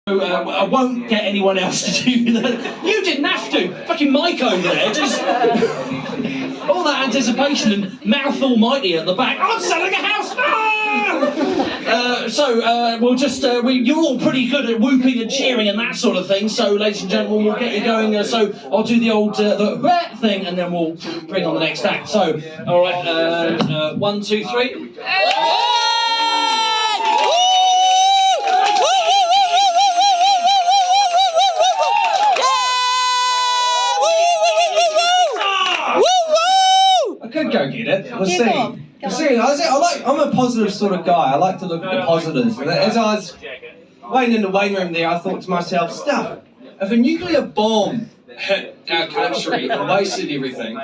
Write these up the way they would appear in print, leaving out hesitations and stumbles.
I won't get anyone else to do that. You didn't have to. Fucking Mike over there, just all that anticipation and mouth almighty at the back. I'm selling a house. We'll just you're all pretty good at whooping and cheering and that sort of thing. So, ladies and gentlemen, we'll get you going. So I'll do the old the thing, and then we'll bring on the next act. So, all right, 1, 2, 3. Go get it. We'll see. I'm a positive sort of guy. I like to look at the positives. And as I was waiting in the waiting room there, I thought to myself, stuff, if a nuclear bomb hit our country and wasted everything,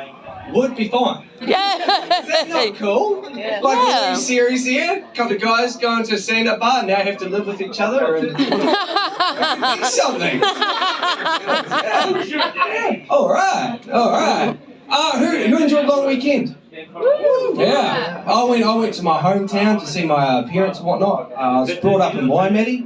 would be fine. Yeah. Is that not cool? Yeah. Like a new series here, a couple of guys going to a stand-up bar and now have to live with each other and do something. All right. Who enjoyed long weekend? Yeah, I went to my hometown to see my parents and whatnot. I was brought up in Waimate.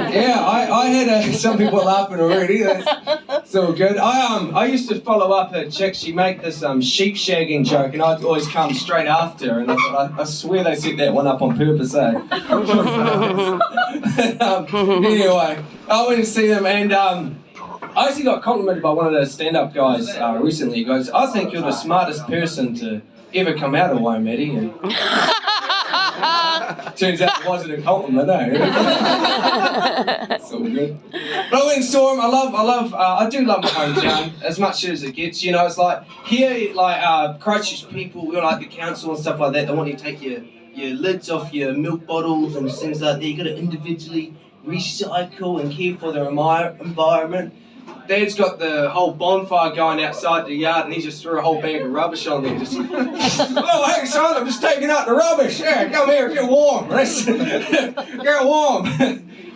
Yeah. I had some people laughing already. That's all good. I used to follow up a chick. She made this sheep shagging joke, and I'd always come straight after. And I thought, I swear they set that one up on purpose, eh? Anyway, I went to see them, and I actually got complimented by one of the stand-up guys recently. He goes, I think you're the smartest person to ever come out of Waimate. And turns out it wasn't a compliment, eh? It's all good. But I went and saw him. I do love my hometown as much as it gets. You know, it's like here, like Christchurch people, we're like the council and stuff like that. They want you to take your lids off your milk bottles and things like that. You got to individually recycle and care for the environment. Dad's got the whole bonfire going outside the yard, and he just threw a whole bag of rubbish on there. Just, oh, hey, son, I'm just taking out the rubbish. Yeah, come here, get warm. Get warm.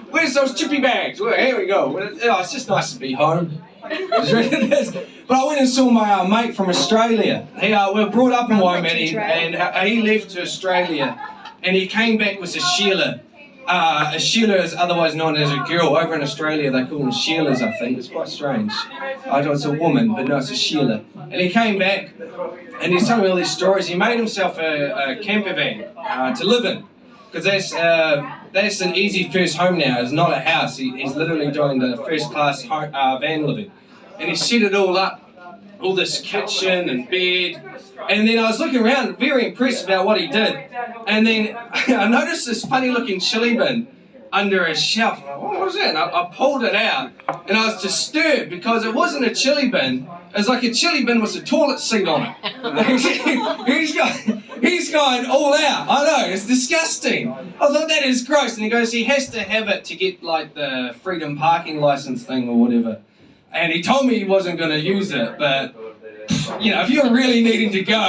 Where's those chippy bags? Well, here we go. It's just nice to be home. But I went and saw my mate from Australia. We were brought up in Waimate, and he left to Australia, and he came back with a Sheila. A Sheila is otherwise known as a girl. Over in Australia, they call them Sheilas, I think. It's quite strange. I know it's a woman, but no, it's a Sheila. And he came back, and he's telling me all these stories. He made himself a camper van to live in, because that's an easy first home now. It's not a house. He's literally doing the first-class van living. And he set it all up, all this kitchen and bed. And then I was looking around, very impressed about what he did. And then I noticed this funny-looking chili bin under a shelf. I'm like, what was that? And I pulled it out, and I was disturbed because it wasn't a chili bin. It was like a chili bin with a toilet seat on it. He's going all out. I know, it's disgusting. I thought, that is gross. And he goes, he has to have it to get like the freedom parking license thing or whatever. And he told me he wasn't going to use it, but you know, if you're really needing to go,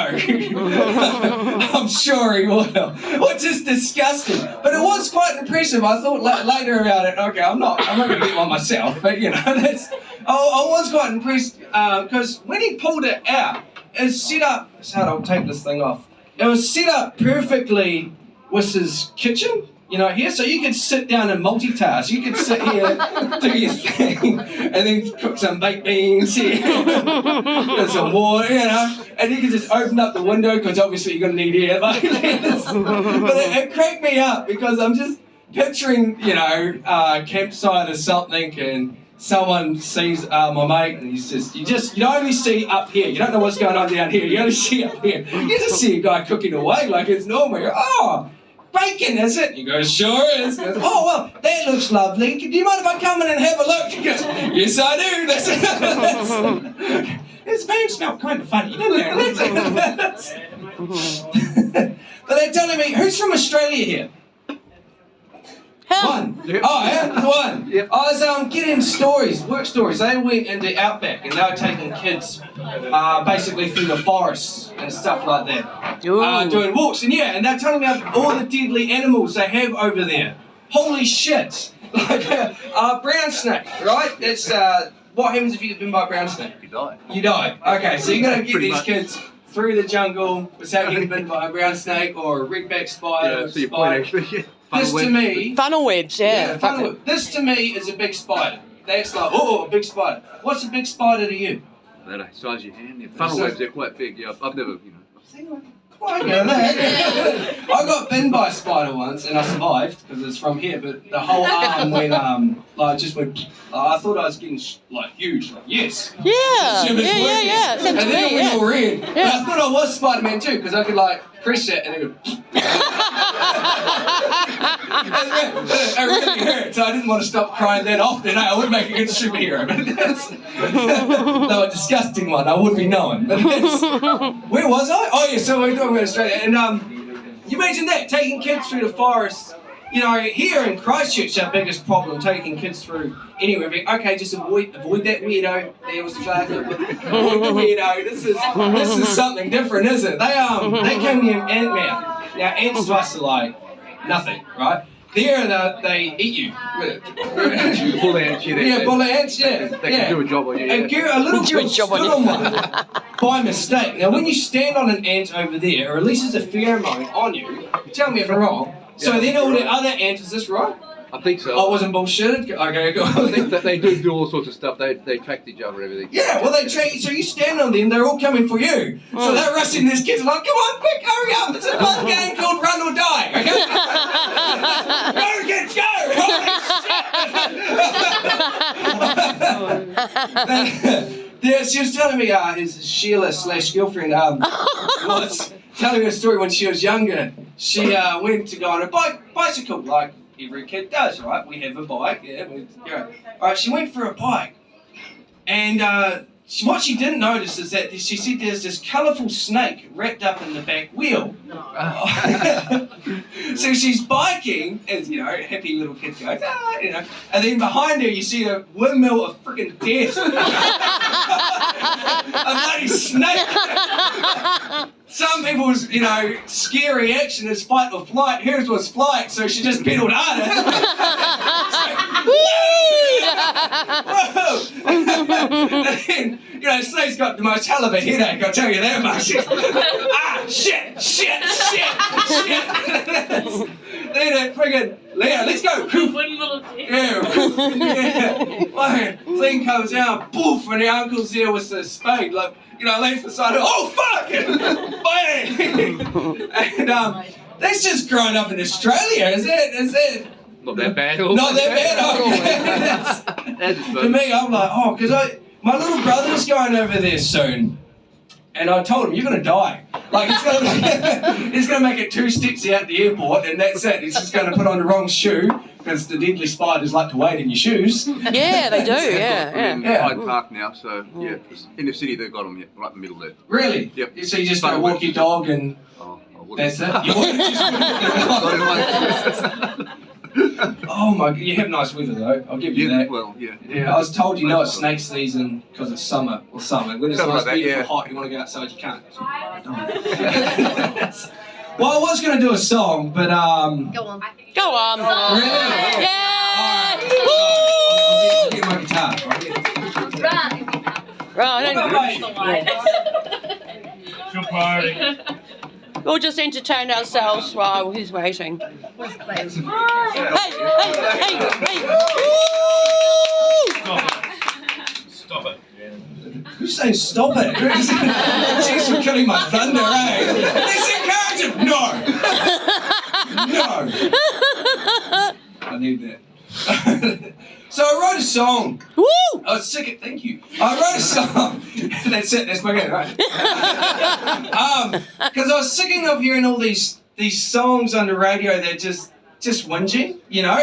I'm sure he will. Well, just disgusting. But it was quite impressive. I thought later about it, okay, I'm not going to get one myself, but you know, I was quite impressed because when he pulled it out, it was set up, it's hard, I'll take this thing off. It was set up perfectly with his kitchen. You know, here, so you could sit down and multitask. You could sit here, do your thing, and then cook some baked beans here, and some water, you know, and you could just open up the window, because obviously you're going to need air like this. But it cracked me up, because I'm just picturing, you know, campsite or something, and someone sees my mate, and you only see up here. You don't know what's going on down here. You only see up here. You just see a guy cooking away like it's normal. You're, oh, bacon, is it? He goes, sure is. He goes, oh, well, that looks lovely. Do you mind if I come in and have a look? He goes, yes, I do. His van smelled kind of funny, didn't it? But they're telling me, who's from Australia here? One. Yep. Oh, yeah, one. Yep. I was getting work stories. They went into Outback, and they were taking kids basically through the forests and stuff like that, doing walks. And yeah, and they're telling me about all the deadly animals they have over there. Holy shit! Like a brown snake, right? That's what happens if you get bitten by a brown snake. You die. You die. Okay, so you got to get these kids through the jungle without getting bitten by a brown snake or a redback spider. Yeah, so your point actually. This to me, Funnel webs, yeah. funnel web. This to me is a big spider. That's like, oh, a big spider. What's a big spider to you? They don't size your hand. Yeah. Funnel webs, they're quite big. Yeah, I've never, I know that. I got bitten by a spider once and I survived because it's from here, but the whole arm went, just went, I thought I was getting, huge. Like, yes. Yeah. Yeah. And then it went all red. Yeah. And I thought I was Spider-Man too because I could, press it and it would... It really hurt, so I didn't want to stop crying that often. I would make a good superhero, but no, a disgusting one. I wouldn't be known. But where was I? Oh yeah, so we're talking about Australia, and you imagine that taking kids through the forest. You know, here in Christchurch, our biggest problem taking kids through anywhere. Okay, just avoid that weirdo. There was the flag. Avoid the weirdo. This is something different, isn't it? They came near ant-man. Now ants to us are like nothing, right? There they eat you. bull ants, bull ants, yeah. They can do a job on you. And a little girl stood on one by mistake. Now when you stand on an ant over there, it releases a pheromone on you. Tell me if I'm wrong. So then all the other ants, is this right? I think so. I wasn't bullshitted? Okay, go on. I think that they do all sorts of stuff. They attract each other and everything. Yeah, well they track you, so you stand on them, they're all coming for you. So they're rushing these kids like, come on, quick, hurry up, it's a fun game called Run or Die, okay? Go kids, go! Holy shit! She was telling me, his Sheila/girlfriend was telling me a story when she was younger. She went to go on a bicycle, like every kid does, right? We have a bike, yeah. Alright, she went for a bike, and what she didn't notice is that she said there's this colourful snake wrapped up in the back wheel. So she's biking, as you know, happy little kid goes, and then behind her you see a windmill of freaking death. A bloody snake. Some people's, scary action is fight or flight. Hers was flight, so she just pedaled harder. Whoa! And then, Snake's got the most hell of a headache, I'll tell you that much. Shit. Then it friggin', Leo, let's go. One little dick. Yeah. Thing comes out, poof, and the uncle's there with the spade, leans beside her, oh fuck! Bang! And that's just growing up in Australia, is it? Not that bad. Not that bad. Okay. To me, I'm like, because my little brother's going over there soon, and I told him, you're gonna die. He's gonna make it 2 steps out the airport, and that's it. He's just gonna put on the wrong shoe. Because the deadly spiders like to wade in your shoes. Yeah, they do, yeah. Hyde Park now, so yeah. In the city, they've got them right in the middle there. Really? Yep. So you just go walk your dog and that's it? You oh my God, you have nice weather though, I'll give you that. Well, yeah. Yeah, I was told it's snake season because it's summer. When it's nice, beautiful, hot, you want to go outside, you can't. Well, I was going to do a song, but Go on. Really? Yeah! I'll get my guitar. Right. Good party. We'll just entertain ourselves while he's waiting. Hey! Stop it. Who's saying stop it? Thanks for killing my thunder, eh? Let's encourage him! No! I need that. So I wrote a song. Woo! I was sick of, thank you. I wrote a song. That's it, that's my game, right? Because I was sick of hearing all these songs on the radio that just whinging,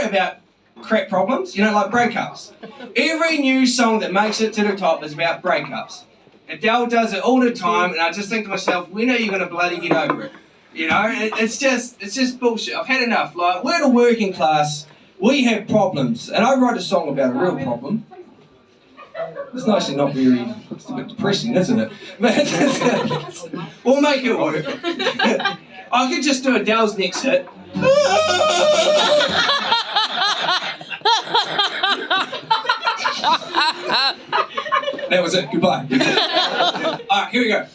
about crap problems, like breakups. Every new song that makes it to the top is about breakups. Adele does it all the time, and I just think to myself, when are you going to bloody get over it? It's just bullshit. I've had enough. We're the working class. We have problems, and I wrote a song about a real problem. It's actually not very, it's a bit depressing, isn't it? We'll make it work. I could just do Adele's next hit. That was it, goodbye. Alright, here we go.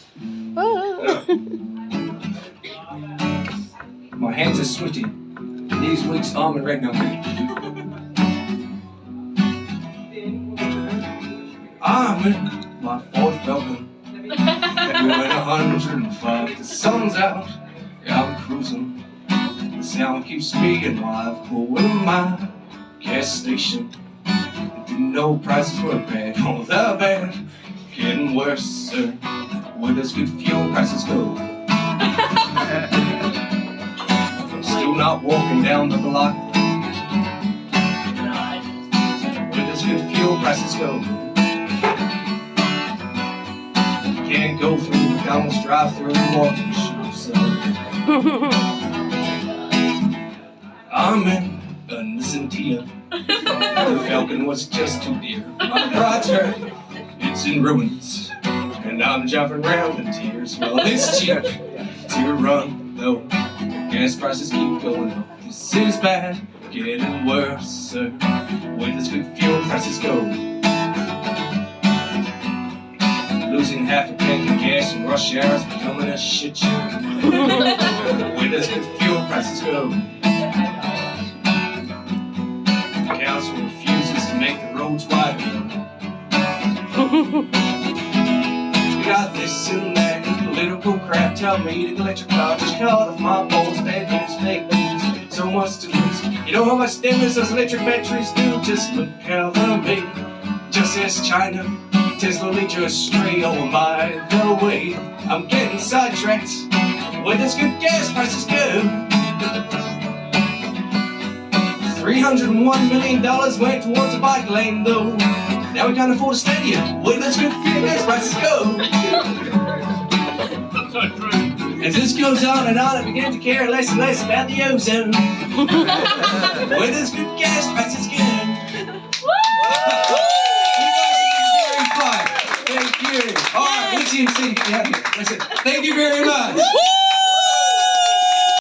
My hands are sweaty. these weeks I'm in Regno. I'm in my Ford Falcon, doing 105. The sun's out, yeah, I'm cruising. The sound keeps me alive. Pull in my gas station. Didn't know prices were bad. Oh, the bad, getting worse, sir. Where does good fuel prices go? I'm still not walking down the block. Where does good fuel prices go? Can't go through McDonald's drive-through walking shoes. So I'm in a Nissan Tia. The Falcon was just too dear. My project, it's in ruins, and I'm jumping around in tears. Well, it's cheap to run, though. Gas prices keep going up. This is bad, getting worse, sir. Where does good fuel prices go? Losing half a tank of gas in rush hour is becoming a shit show. Where does good fuel prices go? The council refuses to make the roads wider. We got this and that and political crap. Tell me the electric car just cut off my balls. Bad news, fake news, so much to lose. You know how much damage those electric batteries do? Just look how they make. Just as China, Tesla lead you astray. Oh, by the way, I'm getting sidetracked. Where does good gas prices go? $301 million went towards a bike lane, though. Now we can't afford a stadium. Where does good gas prices go? So true. As this goes on and on, I begin to care less and less about the ozone. Where does good gas prices go? Thank you. All right, let's see. Thank you very much.